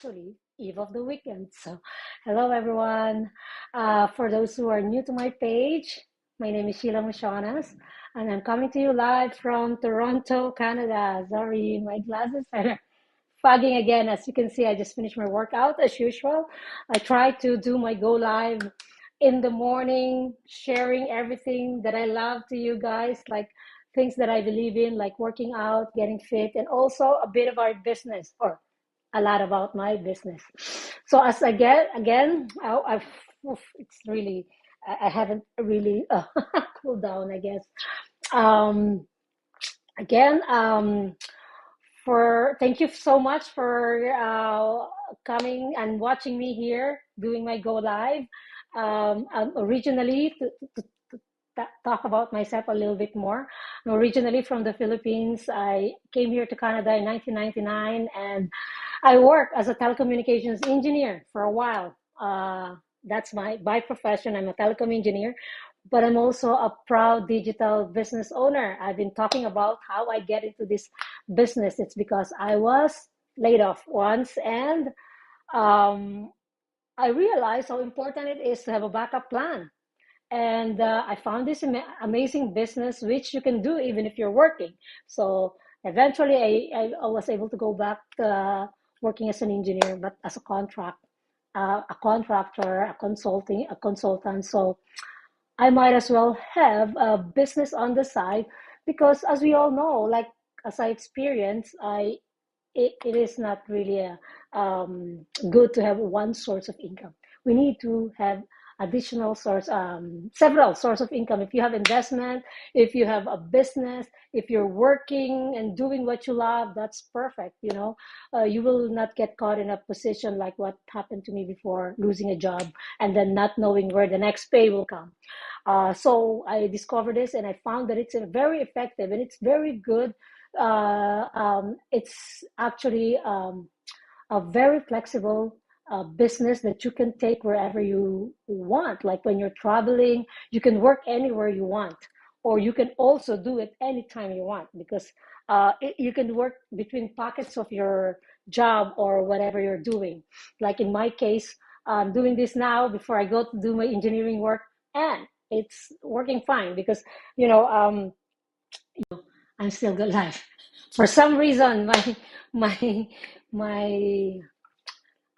actually eve of the weekend. So, hello everyone. For those who are new to my page, my name is Sheila Mushonas, and I'm coming to you live from Toronto, Canada. Sorry, my glasses are fogging again. As you can see, I just finished my workout as usual. I try to do my go live in the morning, sharing everything that I love to you guys, like things that I believe in, like working out, getting fit, and also a bit of our business or a lot about my business. So as I get again, it's really I haven't really cooled down, I guess. Um, again, for thank you so much for coming and watching me here doing my go live. Originally to talk about myself a little bit more. I'm originally from the Philippines. I came here to Canada in 1999, and I worked as a telecommunications engineer for a while. That's my by profession. I'm a telecom engineer, but I'm also a proud digital business owner. I've been talking about how I get into this business. It's because I was laid off once, and um, I realized how important it is to have a backup plan. And I found this amazing business which you can do even if you're working. So eventually I was able to go back to working as an engineer, but as a contractor, a consultant. So I might as well have a business on the side, because as we all know, like as I experience, it is not really good to have one source of income. We need to have additional source, several source of income. If you have investment, if you have a business, if you're working and doing what you love, that's perfect. You will not get caught in a position like what happened to me before, losing a job and then not knowing where the next pay will come. So I discovered this, and I found that it's very effective and it's very good. It's actually a very flexible business that you can take wherever you want. Like when you're traveling, you can work anywhere you want, or you can also do it anytime you want, because you can work between pockets of your job or whatever you're doing. Like in my case, I'm doing this now before I go to do my engineering work, and it's working fine because you know um, I'm still alive. For some reason, my my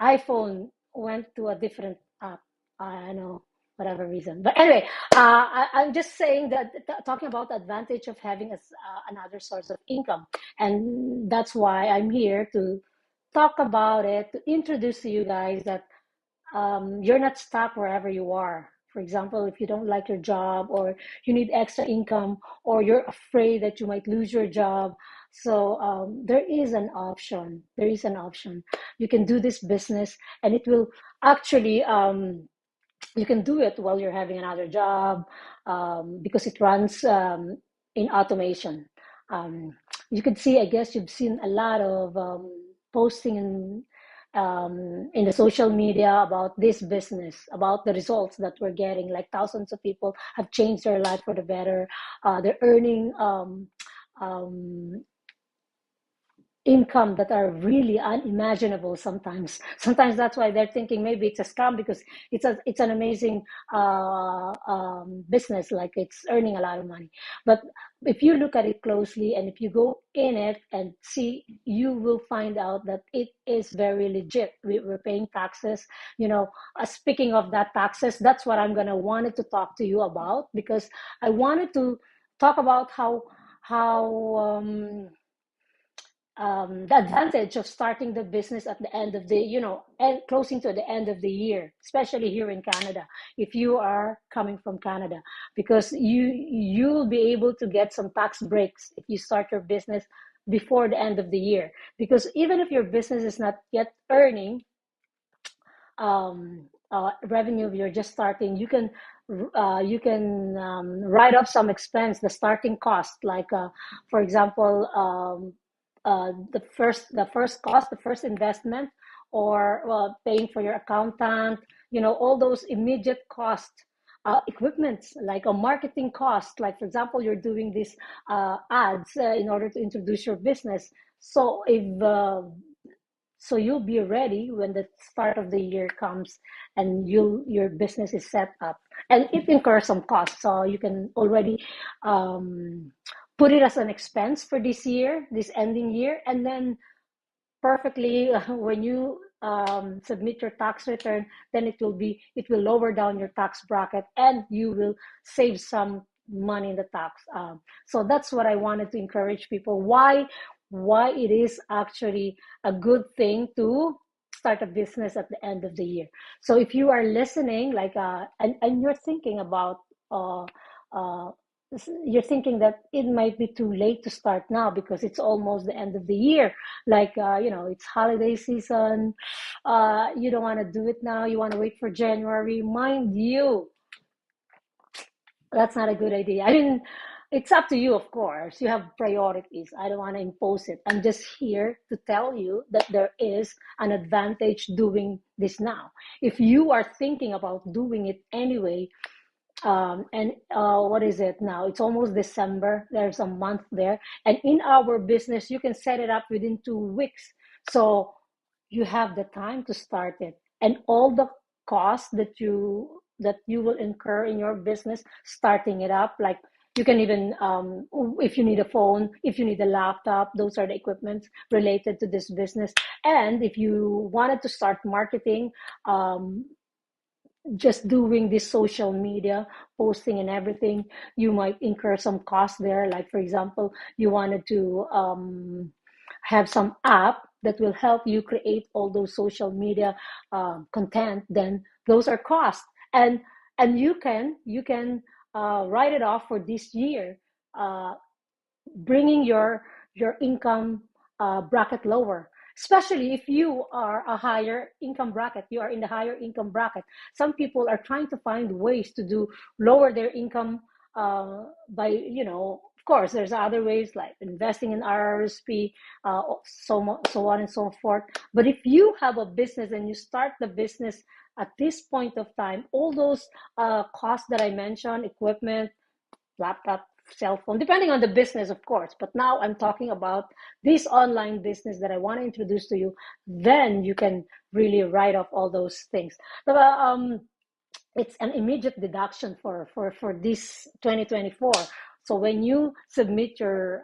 iPhone went to a different app. I don't know, whatever reason. But anyway, I'm just saying that talking about the advantage of having another source of income, and that's why I'm here to talk about it, to introduce to you guys that you're not stuck wherever you are. For example, if you don't like your job, or you need extra income, or you're afraid that you might lose your job. So there is an option. There is an option. You can do this business, and it will actually, you can do it while you're having another job, because it runs in automation. You can see, I guess you've seen a lot of posting in the social media about this business, about the results that we're getting. Like thousands of people have changed their life for the better. They're earning um, income that are really unimaginable sometimes. Sometimes that's why they're thinking maybe it's a scam, because it's an amazing business, like it's earning a lot of money. But if you look at it closely, and if you go in it and see, you will find out that it is very legit. We're paying taxes. Speaking of that taxes, that's what I'm gonna wanted to talk to you about, because I wanted to talk about how the advantage of starting the business at the end of and closing to the end of the year, especially here in Canada, if you are coming from Canada, because you'll be able to get some tax breaks if you start your business before the end of the year. Because even if your business is not yet earning revenue, if you're just starting, you can write off some expense, the starting cost, like for example, the first investment, or paying for your accountant, all those immediate costs, equipments, like a marketing cost, like for example, you're doing these ads in order to introduce your business. So if so you'll be ready when the start of the year comes, and your business is set up, and it incurs some costs, so you can already put it as an expense for this year, this ending year, and then perfectly when you submit your tax return, then it will lower down your tax bracket, and you will save some money in the tax. So that's what I wanted to encourage people, why it is actually a good thing to start a business at the end of the year. So if you are listening, like and you're thinking about uh, uh, you're thinking that it might be too late to start now because it's almost the end of the year, like it's holiday season, you don't want to do it now, you want to wait for January. Mind you, that's not a good idea. I mean, it's up to you, of course. You have priorities. I don't want to impose it. I'm just here to tell you that there is an advantage doing this now. If you are thinking about doing it anyway, and what is it now? It's almost December. There's a month there. And in our business, you can set it up within 2 weeks. So you have the time to start it. And all the costs that you will incur in your business starting it up, like you can even if you need a phone, if you need a laptop, those are the equipments related to this business. And if you wanted to start marketing, just doing this social media posting and everything, you might incur some cost there. Like for example, you wanted to have some app that will help you create all those social media content, then those are costs. And you can write it off for this year, uh, bringing your income bracket lower, especially if you are a higher income bracket, you are in the higher income bracket. Some people are trying to find ways to do lower their income by, of course there's other ways like investing in RRSP, so on and so forth. But if you have a business and you start the business at this point of time, all those costs that I mentioned, equipment, laptop, cell phone, depending on the business, of course. But now I'm talking about this online business that I want to introduce to you. Then you can really write off all those things. It's an immediate deduction for this 2024. So when you submit your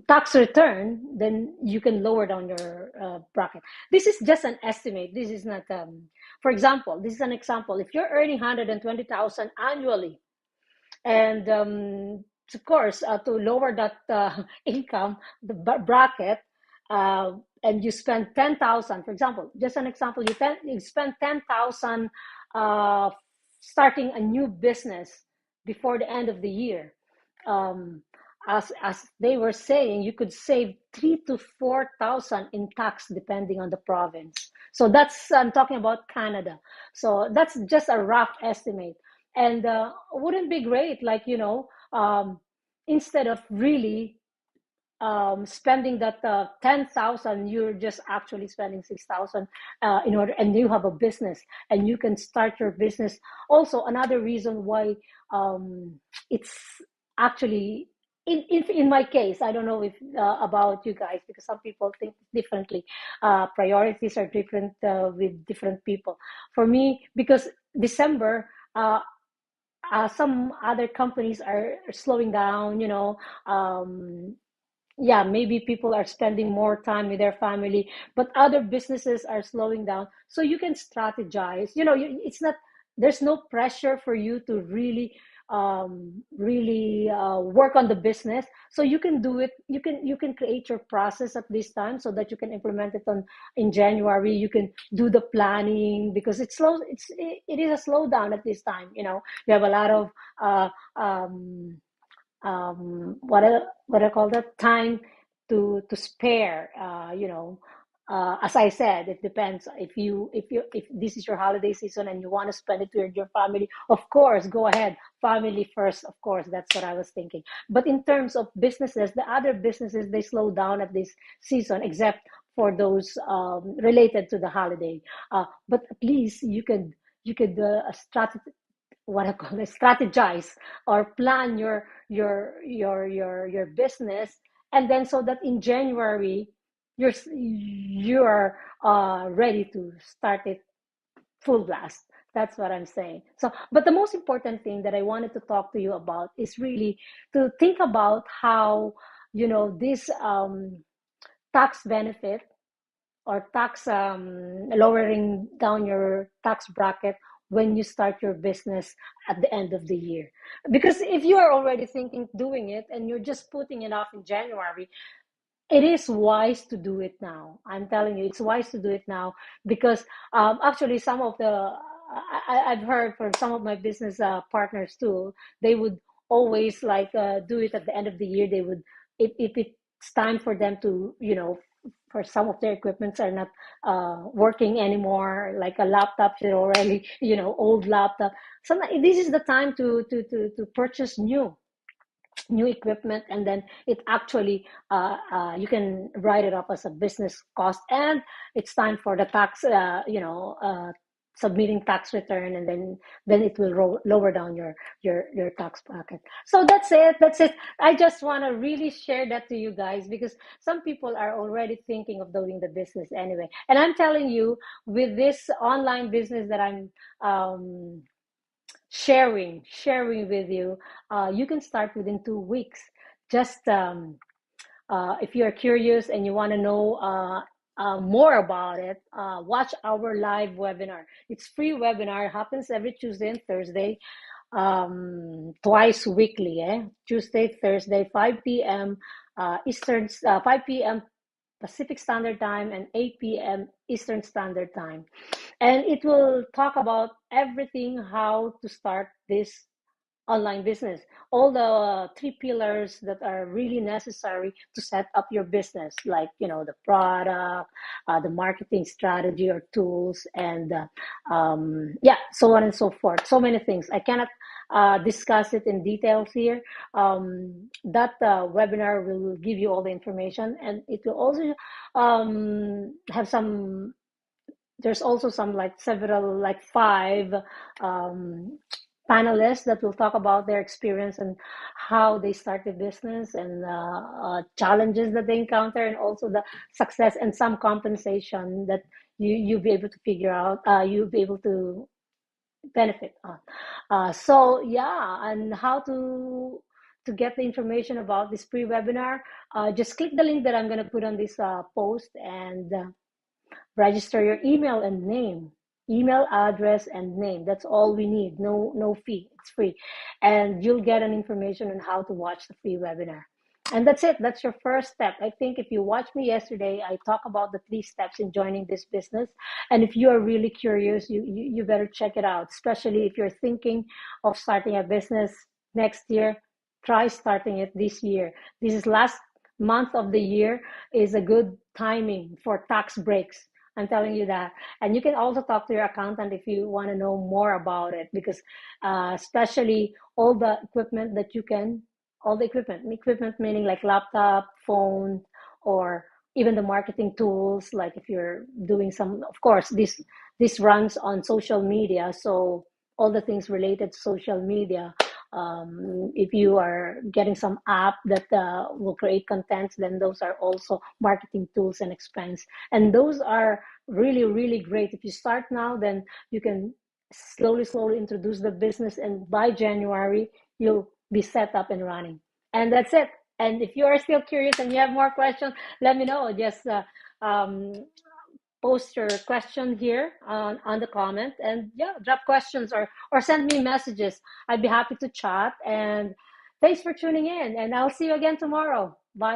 tax return, then you can lower down your bracket. This is just an estimate. This is not, for example, this is an example. If you're earning 120,000 annually, and of course, to lower that income, the bracket, and you spend 10,000, for example, just an example, you spend 10,000 uh, starting a new business before the end of the year. Um, as they were saying, you could save 3 to 4,000 in tax depending on the province. So that's, I'm talking about Canada. So that's just a rough estimate. And wouldn't it be great, like, instead of really spending that 10,000, you're just actually spending 6,000 in order, and you have a business and you can start your business. Also, another reason why it's actually, in my case, I don't know if about you guys, because some people think differently. Priorities are different with different people. For me, because December, some other companies are slowing down, yeah, maybe people are spending more time with their family, but other businesses are slowing down. So you can strategize. It's not, there's no pressure for you to really work on the business. So you can do it. You can create your process at this time so that you can implement it in January. You can do the planning because it's slow. It is a slowdown at this time. You have a lot of uh, um, what I call that, time to spare. As I said, it depends. If this is your holiday season and you want to spend it with your family, of course, go ahead. Family first, of course. That's what I was thinking. But in terms of businesses, the other businesses, they slow down at this season, except for those related to the holiday. But at least you could what I call it, strategize or plan your business, and then so that in January you are ready to start it full blast. That's what I'm saying. So, but the most important thing that I wanted to talk to you about is really to think about how, this tax benefit or tax lowering down your tax bracket when you start your business at the end of the year. Because if you are already thinking doing it and you're just putting it off in January, it is wise to do it now. I'm telling you, it's wise to do it now because actually some of the I've heard from some of my business partners too. They would always like do it at the end of the year. They would if it's time for them to for some of their equipments are not working anymore, like a laptop is already old laptop. So this is the time to purchase new equipment, and then it actually you can write it up as a business cost, and it's time for the tax submitting tax return, and then it will lower down your tax bracket. So that's it. I just want to really share that to you guys because some people are already thinking of doing the business anyway, and I'm telling you, with this online business that I'm sharing with you, you can start within 2 weeks. Just if you're curious and you want to know more about it, watch our live webinar. It's free webinar, happens every Tuesday and Thursday, twice weekly, Tuesday, Thursday, 5 p.m. Eastern, 5 p.m. Pacific Standard Time and 8 p.m. Eastern Standard Time. And it will talk about everything, how to start this online business, all the three pillars that are really necessary to set up your business, like the product, the marketing strategy or tools, and yeah, so on and so forth. So many things. I cannot discuss it in details here. That webinar will give you all the information, and it will also have some. There's also some like several like five panelists that will talk about their experience and how they started business, and challenges that they encounter, and also the success and some compensation that you'll be able to figure out, you'll be able to benefit on. So yeah, and how to get the information about this pre-webinar, just click the link that I'm going to put on this post, and register your email and name, email address and name. That's all we need. No fee. It's free, and you'll get an information on how to watch the free webinar. And that's it. That's your first step. I think if you watched me yesterday, I talk about the 3 steps in joining this business. And if you are really curious, you better check it out. Especially if you're thinking of starting a business next year, try starting it this year. This is last month of the year, is a good timing for tax breaks. I'm telling you that. And you can also talk to your accountant if you want to know more about it, because especially all the equipment that you can, all the equipment meaning like laptop, phone, or even the marketing tools. Like if you're doing some, of course, this runs on social media. So all the things related to social media. If you are getting some app that will create contents, then those are also marketing tools and expense. And those are really, really great. If you start now, then you can slowly introduce the business, and by January, you'll be set up and running. And that's it. And if you are still curious and you have more questions, let me know. Just post your question here on the comment, and yeah, drop questions or send me messages. I'd be happy to chat. And thanks for tuning in, and I'll see you again tomorrow. Bye.